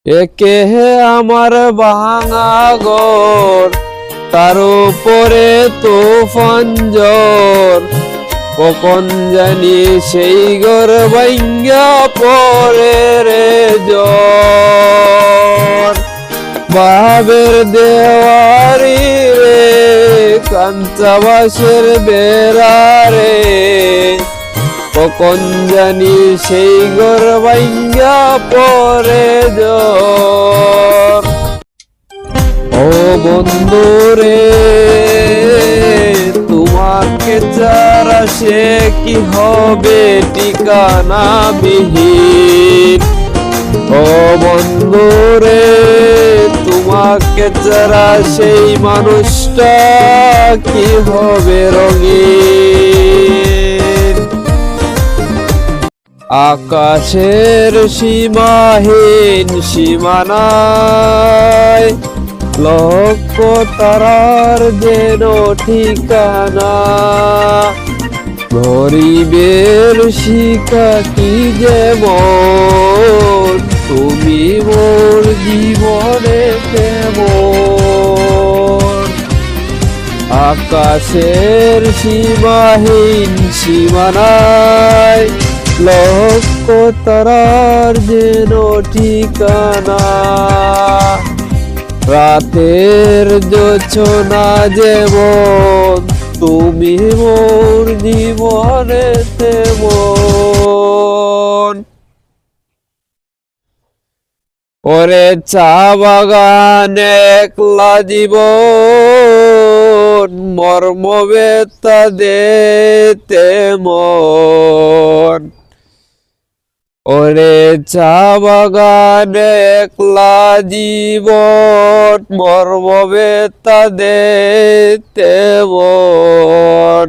একে আমার ভাঙা ঘর, তার উপরে তুফান ঝড়। কখন জানি সেই ঘর ভাঙ্গা পড়ে রে ঝড়। ভাবের দেওয়ারি রে, কাঞ্চা বাঁশের বেড়া রে, কখন জানি সেই ঘর ভাঙ্গা পড়ে ঝড়। ও বন্ধু রে, তোমাকে ছাড়া সে কি হবে ঠিকানা বিহীন। ও বন্ধু রে, তোমাকে ছাড়া সেই মানুষটা কি হবে রঙিন। আকাশের সীমাহীন সীমানায়, লক্ষ তারার যেন ঠিকানা। গরিবের শিখা কি যেমন, তুমি মোর জীবনে তেমন। আকাশের সীমাহীন সীমানায়, লক্ষ তারার যেন ঠিকানা। রাতের জোছনা যেমন, তুমি মোর জীবনে তেমন। ওরে চা বাগানে একলা জীবন, মর্ম বেতা দে তেমন। ওরে চা বাগানে একলা জীবন, মর্ম বেতা দে তেমন।